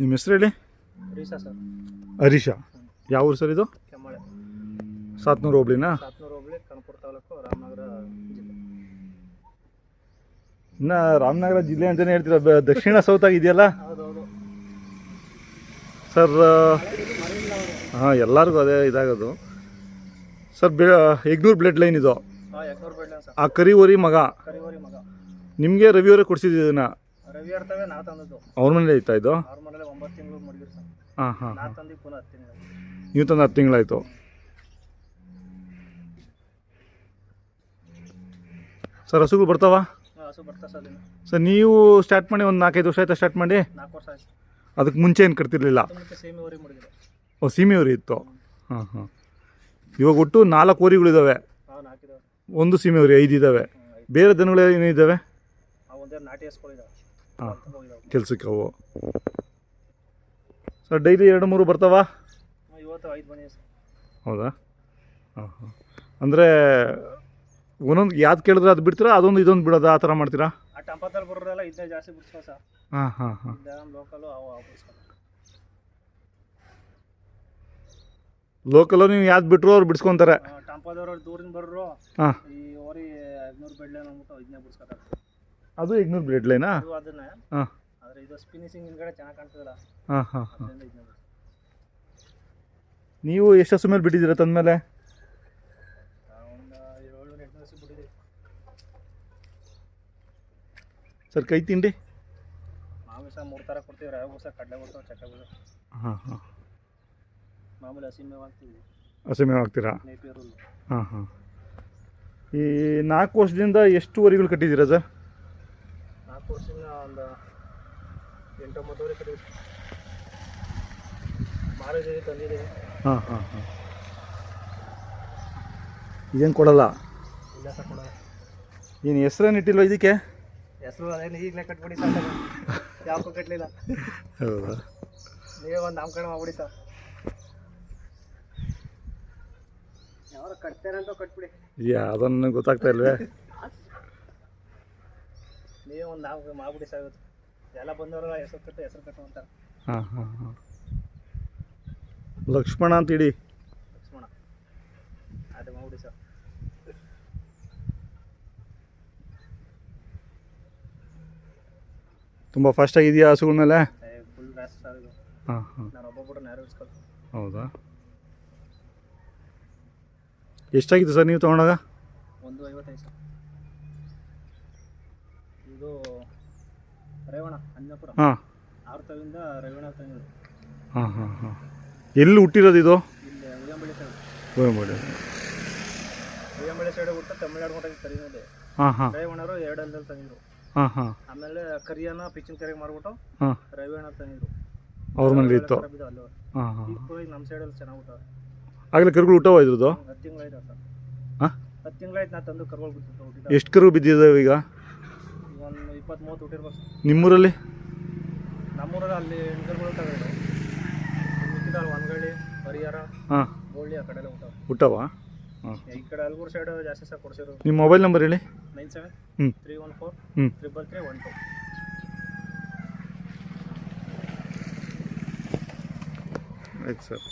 ನಿಮ್ಮ ಹೆಸರು ಹೇಳಿ. ಹರೀಶ ಸರ್. ಹರೀಶ. ಯಾವ ಊರು ಸರ್ ಇದು? ಕೆಮ್ಮಳೆ. ಸಾತ್ನೂರು ಹೋಬಳಿನಾ? ಸಾತ್ನೂರು ಹೋಬಳಿ, ಕನಕಪುರ ತಾಲೂಕು, ರಾಮನಗರ ಜಿಲ್ಲೆ. ಇನ್ನು ರಾಮನಗರ ಜಿಲ್ಲೆ ಅಂತಲೇ ಹೇಳ್ತೀರ, ದಕ್ಷಿಣ ಸೌತ್ ಆಗಿದೆಯಲ್ಲ ಹೌದೌದು ಸರ್. ಹಾಂ, ಎಲ್ಲರಿಗೂ ಅದೇ ಇದಾಗೋದು ಸರ್. ಯಗ್ನೂರು ಬ್ಲಡ್ ಲೈನ್ ಇದು. ಹಾಂ, ಯಗ್ನೂರು ಬ್ಲಡ್ ಲೈನ್ ಸರ್. ಆ ಕರಿವರಿ ಮಗ ಮಗ ನಿಮಗೆ ರವಿಯವರೇ ಕೊಡಿಸಿದ್ದು ಇದನ್ನು? ರವಿ ಇರ್ತವೆ, ನಾ ತಂದದ್ದು. ಅವ್ರ ಮನೇಲಿ ಐತಾ ಇದು? ಅವ್ರ ಮನೇಲೆ 9 ತಿಂಗಳು ಮಡಗಿರು ಸರ್. ಹಾಂ ಹಾಂ. ನಾ ತಂದು ಪುನಃ 10 ತಿಂಗಳು. ನೀವು ತಂದು 10 ತಿಂಗಳಾಯಿತು. ಸರ್ ಹಸುಗಳು ಬರ್ತಾವ? ಹಾಂ, ಹಸು ಬರ್ತಾ ಸರ್. ಸರ್ ನೀವು ಸ್ಟಾರ್ಟ್ ಮಾಡಿ ಒಂದು 4-5 ವರ್ಷ ಆಯ್ತಾ ಸ್ಟಾರ್ಟ್ ಮಾಡಿ? 4 ವರ್ಷ ಆಯ್ತು. ಅದಕ್ಕೆ ಮುಂಚೆ ಏನು ಕಟ್ತಿರ್ಲಿಲ್ಲ? ಸೀಮೆ ಊರಿ ಮಡಗಿರು. ಓ, ಸೀಮೆಯವರಿ ಇತ್ತು. ಹಾಂ ಹಾಂ. ಇವಾಗ ಒಟ್ಟು 4 ಓರಿಗಳಿದ್ದಾವೆ. ಹಾಂ, 4 ಇದಾವೆ. ಒಂದು ಸೀಮೆಯವರಿ 5 ಇದ್ದಾವೆ. ಬೇರೆ ದನಗಳು ಏನಿದ್ದಾವೆ? ಒಂದೇ ನಾಟಿ ಹಸ್ಗಳಿದ್ದಾವೆ. ಹಾಂ, ಕೆಲ್ಸಕ್ಕೆ ಅವು. ಸರ್ ಡೈಲಿ 2-3 ಬರ್ತಾವ? ಇವತ್ತು 5 ಬನ್ನಿ ಸರ್. ಹೌದಾ? ಹಾಂ ಹಾಂ. ಅಂದರೆ ಒಂದೊಂದು ಯಾವ್ದು ಕೇಳಿದ್ರೆ ಅದು ಬಿಡ್ತೀರಾ, ಅದೊಂದು ಇದೊಂದು ಬಿಡೋದು, ಆ ಥರ ಮಾಡ್ತೀರಾ? ಆ ಟಂಪದಲ್ಲಿ ಬರೋರೆಲ್ಲ ಇದನ್ನೇ ಜಾಸ್ತಿ ಬಿಡ್ಸ್ಕೊ ಸರ್. ಹಾಂ ಹಾಂ ಹಾಂ. ಲೋಕಲು ಅವು ಬಿಡ್ಸ್ಕೊ. ಲೋಕಲು ನೀವು ಯಾವ್ದು ಬಿಟ್ಟರು ಅವ್ರು ಬಿಡ್ಸ್ಕೊತಾರೆ. ಟಂಪದವ್ರು ದೂರಿಂದ ಬರೋರು ಹಾಂ, ಈ ಓರಿ 500 ಬೆಡ್ ಲೈನ್ ಅಂದ್ಬಿಟ್ಟು ಇದನ್ನೇ ಬಿಡ್ಸ್ಕೊತಾರೆ. ಅದು 200 ಬ್ಲಡ್ ಲೈನಾ? ಅದು ಅದನ್ನೇ. ಹಾಂ. ಆದರೆ ಇದು ಫಿನಿಶಿಂಗ್ ಹಿಂದ್ಗಡೆ ಚೆನ್ನಾಗಿ ಕಾಣ್ತದಲ್ಲ, ಹಾಂ ಹಾಂ ಹಾಂ. ಅದರಿಂದ ಇದನ್ನೇ ಬಿಡ್ಸ್ಕೊತಾರೆ. ನೀವು ಎಷ್ಟು ಹಸು ಮೇಲೆ ಬಿಟ್ಟಿದ್ದೀರಾ ತಂದಮೇಲೆ? ಒಂದು 7-8 ವರ್ಷ ಬಿಟ್ಟಿದ್ದೀವಿ ಸರ್ ಕೈ ತಿಂಡಿ? ಮಾಮೂಲಿ ಸಹ 3 ಥರ ಕೊಡ್ತೀವಿ. ರವೆ ಬೂಸ, ಕಡಲೆ ಬೂಸ, ಚಕ್ಕೆ ಬೂಸ. ಹಾಂ ಹಾಂ. ಮಾಮೂಲಿ ಹಸಿ ಮೇವು ಹಾಕ್ತೀವಿ. ಹಸು ಮೇವು ಹಾಕ್ತೀರಾ? ನೇಪಿಯರ್ ಹುಲ್ಲು. ಹಾಂ ಹಾಂ. ಈ 4 ವರ್ಷದಿಂದ ಎಷ್ಟು ವರಿಗಳು ಕಟ್ಟಿದ್ದೀರಾ ಸರ್? 4 ವರ್ಷದಿಂದ ಒಂದು 8-9 ವರೆ ಕಟ್ಟಿದ್ದೀವಿ. ಮಾರಿದ್ದೀವಿ, ತಂದಿದ್ದೀವಿ. ಹಾಂ ಹಾಂ ಹಾಂ. ಇದೇನು ಕೊಡಲ್ಲ? ಇಲ್ಲ ಸರ್, ಕೊಡೋದು. ಏನು ಹೆಸ್ರೇನು ಇಟ್ಟಿಲ್ವ ಇದಕ್ಕೆ? ಹೆಸರು ಅದೇನು ಈಗಲೇ ಕಟ್ಬಿಡಿ ಸರ್. ಯಾವಕ್ಕೂ ಕಟ್ಟಲಿಲ್ಲ. ಹೌದಾ? ನೀವೇ ಒಂದು ನಾಮಕರಣ ಮಾಡ್ಬಿಡಿ ಸರ್. ಯಾರು ಕಟ್ತಾರೆ ಅಂತ ಕಟ್ಬಿಡಿ. ಅದನ್ನು ಗೊತ್ತಾಗ್ತಾ ಇಲ್ವೇ? ನೀವೇ ಒಂದು ನಾಮಕರಣ ಮಾಡ್ಬಿಡಿ ಸರ್. ಇವತ್ತು ಎಲ್ಲ ಬಂದವರೆಲ್ಲ ಹೆಸರು ಕಟ್ಟು ಅಂತಾರೆ. ಹಾಂ ಹಾಂ ಹಾಂ. ಲಕ್ಷ್ಮಣ ಅಂತ ಇಡಿ. ಲಕ್ಷ್ಮಣ ಅದೇ ಮಾಡ್ಬಿಡಿ ಸರ್. ತುಂಬ ಫಾಸ್ಟಾಗಿದೆಯಾ ಹಸುಗಳ ಮೇಲೆ? ಫುಲ್ ರ್ಯಾಸ್ ಸರ್ ಇದು. ಹಾಂ ಹಾಂ. ನಾನು ಒಬ್ಬೊಬ್ಬರು ನೇರ ಇಸ್ಕೊಳ್ತೀನಿ. ಹೌದಾ? ಎಷ್ಟಾಗಿತ್ತು ಸರ್ ನೀವು ತೊಗೊಂಡಾಗ? 1.55 ಸರ್. ಇದು ರೇವಣ ಅಂಜನಾಪುರ. ಹಾಂ. 6 ತವಿಂದ ರೇವಣ ತಂದಿದ್ದು. ಹಾಂ ಹಾಂ ಹಾಂ. ಎಲ್ಲಿ ಹುಟ್ಟಿರೋದು ಇದು? ಇಲ್ಲಿ ಉಯ್ಯಂಬಳ್ಳಿ ಸೈಡ್. ಉಯ್ಯಂಬಳ್ಳಿ ಸೈಡ್ ಹುಟ್ಟು ತಮಿಳ್ನಾಡು ಮಟ್ಟ ಕರಿನಲ್ಲಿ. ಹಾಂ ಹಾಂ. ರೇವಣರು 2 ಅಲ್ಲಲ್ಲಿ ತಂದಿದ್ರು. ಹಾಂ ಹಾಂ. ಆಮೇಲೆ ಕರಿಯನ್ನ ಪಿಚ್ಚಿನ ಕೆರೆಗೆ ಮಾರ್ಬಿಟ್ಟು ಹಾಂ, ರವಿಯಣ್ಣ ತಂದಿದ್ರು. ಅವ್ರ ಮನೇಲಿ ಇತ್ತು. ಅಲ್ಲೂ ಹಾಂ ಹಾಂ. ಈಗ ನಮ್ಮ ಸೈಡಲ್ಲಿ ಚೆನ್ನಾಗಿ ಊಟ. ಆಗಲೇ ಕರುಗಳು ಊಟವ ಇದ್ರದ್ದು? 10 ತಿಂಗಳಾಯ್ತು ಸರ್. ಹಾಂ, 10 ತಿಂಗಳಾಯ್ತು ನಾ ತಂದು ಕರುಗಳು ಬಿಟ್ಟು ಊಟ. ಎಷ್ಟು ಕರು ಬಿದ್ದಿದ್ದಾವೆ ಈಗ? ಒಂದು 20-30 ಊಟಿರ್ಬೇಕು. ನಿಮ್ಮೂರಲ್ಲಿ? ನಮ್ಮೂರಲ್ಲಿ ಅಲ್ಲಿ ಹೆಣ್ಕರುಗಳು ತಗೊಂಡು ಮಿಕ್ಕಿದ ಒಣಗಳ್ಳಿ, ಪರಿಹಾರ, ಹಾಂ, ಗೋಳ್ಳಿ ಆ ಕಡೆ ಎಲ್ಲ ಊಟ. ಊಟವಾ? ಹಾಂ. ಈ ಕಡೆ ಅಲ್ಗೂರು ಸೈಡ್ ಜಾಸ್ತಿ ಸಹ ಕೊಡ್ಸಿರು. ನಿಮ್ಮ ಮೊಬೈಲ್ ನಂಬರ್ ಹೇಳಿ. 97-314-33312. ಆಯ್ತು ಸರ್.